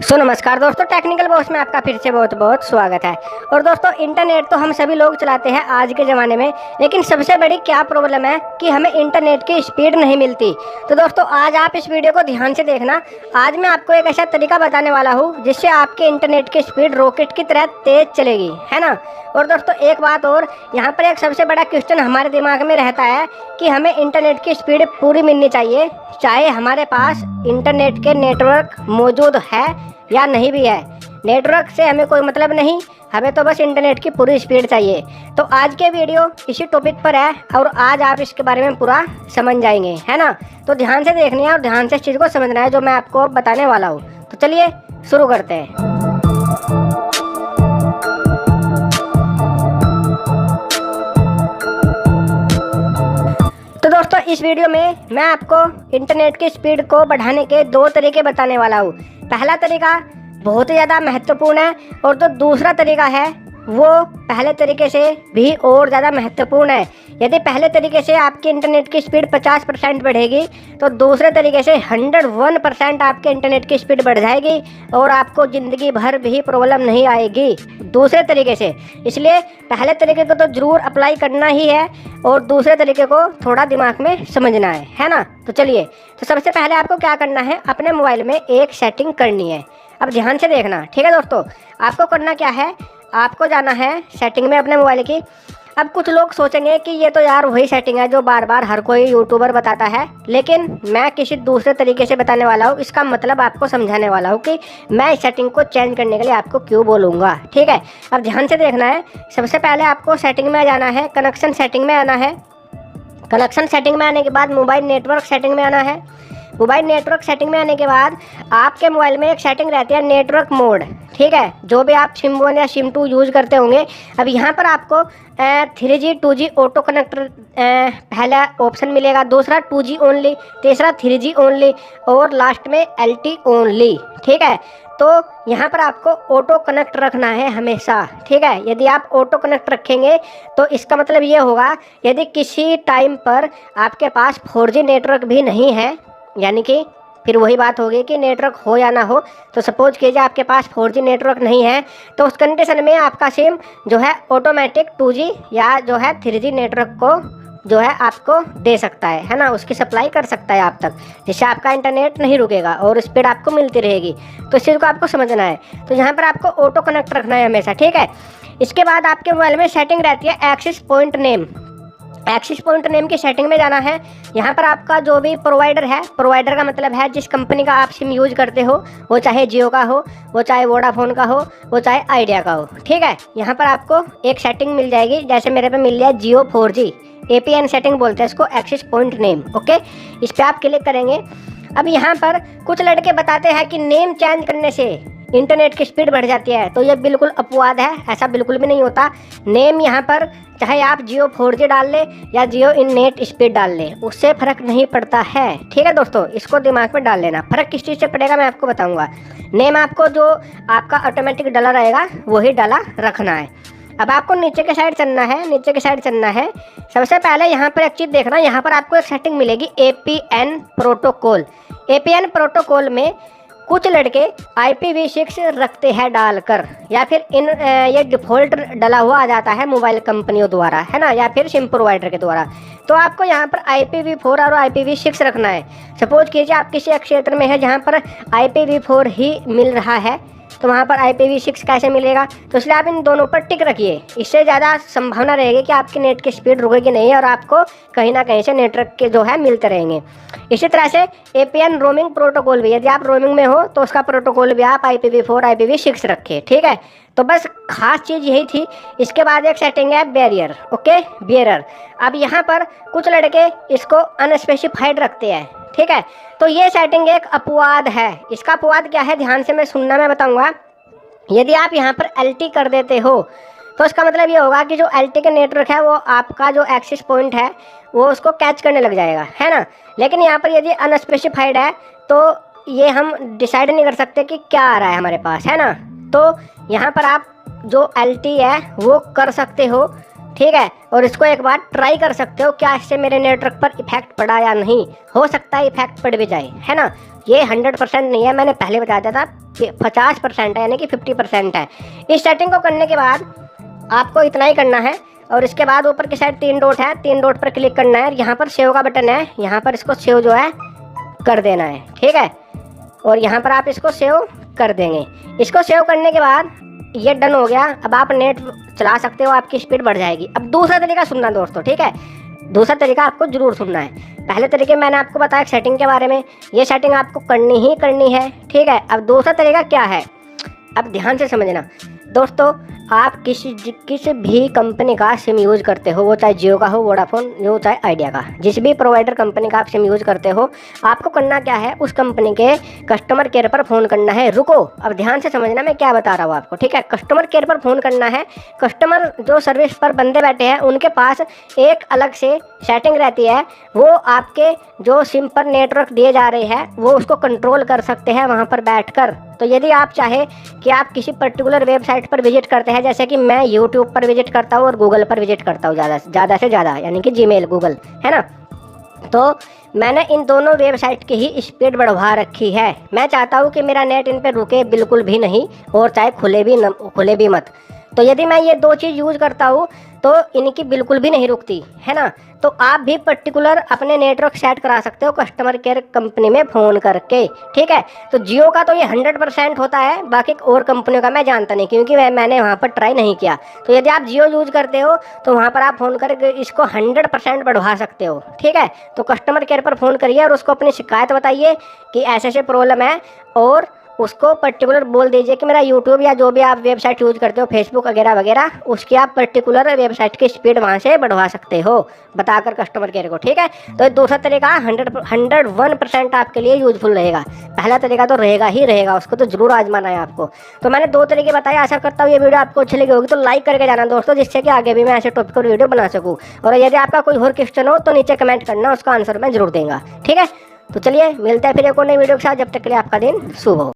नमस्कार दोस्तों, technical box में आपका फिर से बहुत बहुत स्वागत है। और दोस्तों, इंटरनेट तो हम सभी लोग चलाते हैं आज के ज़माने में, लेकिन सबसे बड़ी क्या प्रॉब्लम है कि हमें इंटरनेट की स्पीड नहीं मिलती। तो दोस्तों, आज आप इस वीडियो को ध्यान से देखना। आज मैं आपको एक ऐसा तरीका बताने वाला हूँ जिससे आपके इंटरनेट की स्पीड रॉकेट की तरह तेज चलेगी, है ना। और दोस्तों, एक बात और, यहाँ पर एक सबसे बड़ा क्वेश्चन हमारे दिमाग में रहता है कि हमें इंटरनेट की स्पीड पूरी मिलनी चाहिए, चाहे हमारे पास इंटरनेट के नेटवर्क मौजूद है या नहीं भी है। नेटवर्क से हमें कोई मतलब नहीं, हमें तो बस इंटरनेट की पूरी स्पीड चाहिए। तो आज के वीडियो इसी टॉपिक पर है और आज आप इसके बारे में पूरा समझ जाएंगे, है ना। तो ध्यान से देखनी है और ध्यान से इस चीज़ को समझना है जो मैं आपको बताने वाला हूँ। तो चलिए शुरू करते हैं। तो दोस्तों, इस वीडियो में मैं आपको इंटरनेट की स्पीड को बढ़ाने के दो तरीके बताने वाला हूँ। पहला तरीका बहुत ज़्यादा महत्वपूर्ण है और जो दूसरा तरीका है वो पहले तरीके से भी और ज़्यादा महत्वपूर्ण है। यदि पहले तरीके से आपकी इंटरनेट की स्पीड 50% बढ़ेगी तो दूसरे तरीके से 101% आपके इंटरनेट की स्पीड बढ़ जाएगी और आपको ज़िंदगी भर भी प्रॉब्लम नहीं आएगी दूसरे तरीके से। इसलिए पहले तरीके को तो ज़रूर अप्लाई करना ही है और दूसरे तरीके को थोड़ा दिमाग में समझना है ना। तो चलिए, तो सबसे पहले आपको क्या करना है, अपने मोबाइल में एक सेटिंग करनी है। अब ध्यान से देखना, ठीक है दोस्तों। आपको करना क्या है, आपको जाना है सेटिंग में अपने मोबाइल की। अब कुछ लोग सोचेंगे कि ये तो यार वही सेटिंग है जो बार बार हर कोई यूट्यूबर बताता है, लेकिन मैं किसी दूसरे तरीके से बताने वाला हूँ। इसका मतलब आपको समझाने वाला हूँ कि मैं इस सेटिंग को चेंज करने के लिए आपको क्यों बोलूँगा, ठीक है। अब ध्यान से देखना है, सबसे पहले आपको सेटिंग में जाना है, कनेक्शन सेटिंग में आना है। कनेक्शन सेटिंग में आने के बाद मोबाइल नेटवर्क सेटिंग में आना है। मोबाइल नेटवर्क सेटिंग में आने के बाद आपके मोबाइल में एक सेटिंग रहती है नेटवर्क मोड, ठीक है। जो भी आप सिम 1 या सिम 2 यूज़ करते होंगे, अब यहाँ पर आपको 3G 2G ऑटो कनेक्टर पहला ऑप्शन मिलेगा, दूसरा 2G ओनली, तीसरा 3G ओनली और लास्ट में LTE ओनली, ठीक है। तो यहाँ पर आपको ऑटो कनेक्ट रखना है हमेशा, ठीक है। यदि आप ऑटो कनेक्ट रखेंगे तो इसका मतलब ये होगा, यदि किसी टाइम पर आपके पास 4G नेटवर्क भी नहीं है, यानी कि फिर वही बात होगी कि नेटवर्क हो या ना हो, तो सपोज कीजिए आपके पास 4G नेटवर्क नहीं है, तो उस कंडीशन में आपका सिम जो है ऑटोमेटिक 2G या जो है 3G नेटवर्क को जो है आपको दे सकता है ना, उसकी सप्लाई कर सकता है आप तक, जिससे आपका इंटरनेट नहीं रुकेगा और स्पीड आपको मिलती रहेगी। तो इस चीज़ को आपको समझना है। तो यहाँ पर आपको ऑटो कनेक्ट रखना है हमेशा, ठीक है। इसके बाद आपके मोबाइल में सेटिंग रहती है access point name. Access point name की सेटिंग में जाना है। यहाँ पर आपका जो भी प्रोवाइडर है, प्रोवाइडर का मतलब है जिस कंपनी का आप सिम यूज करते हो, वो चाहे जियो का हो, वो चाहे वोडाफोन का हो, वो चाहे आइडिया का हो, ठीक है। यहाँ पर आपको एक सेटिंग मिल जाएगी, जैसे मेरे पे मिल गया जियो 4G, APN सेटिंग बोलते हैं इसको, एक्सेस पॉइंट नेम, ओके। इस पर आप क्लिक करेंगे। अब यहाँ पर कुछ लड़के बताते हैं कि नेम चेंज करने से इंटरनेट की स्पीड बढ़ जाती है, तो ये बिल्कुल अपवाद है, ऐसा बिल्कुल भी नहीं होता। नेम यहाँ पर चाहे आप जियो 4G डाल लें या जियो इन नेट स्पीड डाल लें, उससे फ़र्क नहीं पड़ता है, ठीक है दोस्तों। इसको दिमाग में डाल लेना। फ़र्क किस चीज़ से पड़ेगा मैं आपको बताऊंगा। नेम आपको जो आपका ऑटोमेटिक डाला रहेगा वही डाला रखना है। अब आपको नीचे के साइड चलना है, नीचे के साइड चलना है। सबसे पहले यहाँ पर एक चीज़ देखना, यहाँ पर आपको एक सेटिंग मिलेगी APN प्रोटोकॉल। APN प्रोटोकॉल में कुछ लड़के IPv6 रखते हैं डालकर, या फिर ये डिफ़ॉल्ट डला हुआ आ जाता है मोबाइल कंपनियों द्वारा, है ना, या फिर सिम प्रोवाइडर के द्वारा। तो आपको यहाँ पर IPv4 और IPv6 रखना है। सपोज कीजिए आप किसी एक क्षेत्र में है जहाँ पर IPv4 ही मिल रहा है, तो वहाँ पर IPv6 कैसे मिलेगा, तो इसलिए आप इन दोनों पर टिक रखिए। इससे ज़्यादा संभावना रहेगी कि आपकी नेट की स्पीड रुकेगी नहीं और आपको कहीं ना कहीं से नेटवर्क के जो है मिलते रहेंगे। इसी तरह से APN रोमिंग प्रोटोकॉल भी, यदि आप रोमिंग में हो तो उसका प्रोटोकॉल भी आप IPv4 IPv6 रखिए, ठीक है। तो बस खास चीज़ यही थी। इसके बाद एक सेटिंग है बैरियर, ओके, बैरियर। अब यहाँ पर कुछ लड़के इसको अनस्पेसिफाइड रखते हैं, ठीक है। तो ये सेटिंग एक अपवाद है। इसका अपवाद क्या है, ध्यान से मैं बताऊंगा। यदि आप यहाँ पर LTE कर देते हो तो इसका मतलब ये होगा कि जो LTE का नेटवर्क है वो आपका जो एक्सेस पॉइंट है वो उसको कैच करने लग जाएगा, है ना। लेकिन यहाँ पर यदि अनस्पेसिफाइड है तो ये हम डिसाइड नहीं कर सकते कि क्या आ रहा है हमारे पास, है ना। तो यहाँ पर आप जो LTE है वो कर सकते हो, ठीक है, और इसको एक बार ट्राई कर सकते हो क्या इससे मेरे नेटवर्क पर इफेक्ट पड़ा या नहीं। हो सकता है इफेक्ट पड़ भी जाए, है ना। ये 100% नहीं है, मैंने पहले बताया था 50% है, यानी कि 50% है। इस सेटिंग को करने के बाद आपको इतना ही करना है और इसके बाद ऊपर की साइड 3 डॉट है, 3 डॉट पर क्लिक करना है। यहाँ पर सेव का बटन है, यहाँ पर इसको सेव जो है कर देना है, ठीक है। और यहाँ पर आप इसको सेव कर देंगे। इसको सेव करने के बाद ये डन हो गया। अब आप नेट चला सकते हो, आपकी स्पीड बढ़ जाएगी। अब दूसरा तरीका सुनना दोस्तों, ठीक है। दूसरा तरीका आपको जरूर सुनना है। पहले तरीके मैंने आपको बताया सेटिंग के बारे में, ये सेटिंग आपको करनी ही करनी है, ठीक है। अब दूसरा तरीका क्या है, अब ध्यान से समझना दोस्तों। आप किसी भी कंपनी का सिम यूज़ करते हो, वो चाहे जियो का हो, वोडाफोन हो, चाहे आइडिया का, जिस भी प्रोवाइडर कंपनी का आप सिम यूज़ करते हो, आपको करना क्या है, उस कंपनी के कस्टमर केयर पर फ़ोन करना है। रुको, अब ध्यान से समझना मैं क्या बता रहा हूँ आपको, ठीक है। कस्टमर केयर पर फ़ोन करना है। कस्टमर जो सर्विस पर बंदे बैठे हैं, उनके पास एक अलग से सेटिंग रहती है। वो आपके जो सिम पर नेटवर्क दिए जा रहे हैं, वो उसको कंट्रोल कर सकते हैं वहाँ पर बैठकर। तो यदि आप चाहे कि आप किसी पर्टिकुलर वेबसाइट पर विजिट करते हैं, जैसे कि मैं यूट्यूब पर विजिट करता हूँ और गूगल पर विजिट करता हूँ ज़्यादा से ज़्यादा, यानी कि जीमेल, गूगल, है ना। तो मैंने इन दोनों वेबसाइट की ही स्पीड बढ़वा रखी है। मैं चाहता हूँ कि मेरा नेट इन पर रुके बिल्कुल भी नहीं, और चाहे खुले भी मत। तो यदि मैं ये 2 चीज़ यूज़ करता हूँ तो इनकी बिल्कुल भी नहीं रुकती, है ना। तो आप भी पर्टिकुलर अपने नेटवर्क सेट करा सकते हो कस्टमर केयर कंपनी में फ़ोन करके, ठीक है। तो जियो का तो ये 100% होता है, बाकी और कंपनियों का मैं जानता नहीं, क्योंकि मैंने वहाँ पर ट्राई नहीं किया। तो यदि आप जियो यूज़ करते हो तो वहाँ पर आप फ़ोन करके इसको 100% बढ़वा सकते हो, ठीक है। तो कस्टमर केयर पर फ़ोन करिए और उसको अपनी शिकायत बताइए कि ऐसे ऐसे प्रॉब्लम है, और उसको पर्टिकुलर बोल दीजिए कि मेरा यूट्यूब या जो भी आप वेबसाइट यूज़ करते हो, फेसबुक वगैरह वगैरह, उसकी आप पर्टिकुलर वेबसाइट की स्पीड वहाँ से बढ़वा सकते हो, बताकर कस्टमर केयर को, ठीक है। तो दूसरा तरीका 101% आपके लिए यूजफुल रहेगा। पहला तरीका तो रहेगा ही रहेगा, उसको तो जरूर आजमाना है आपको। तो मैंने 2 तरीके बताए। आशा करता हूँ ये वीडियो आपको अच्छी लगी होगी, तो लाइक करके जाना दोस्तों, जिससे कि आगे भी मैं ऐसे टॉपिक पर वीडियो बना सकूँ। और यदि आपका कोई और क्वेश्चन हो तो नीचे कमेंट करना, उसका आंसर मैं जरूर दूंगा, ठीक है। तो चलिए मिलते हैं फिर एक और नई वीडियो के साथ। जब तक के लिए आपका दिन शुभ हो।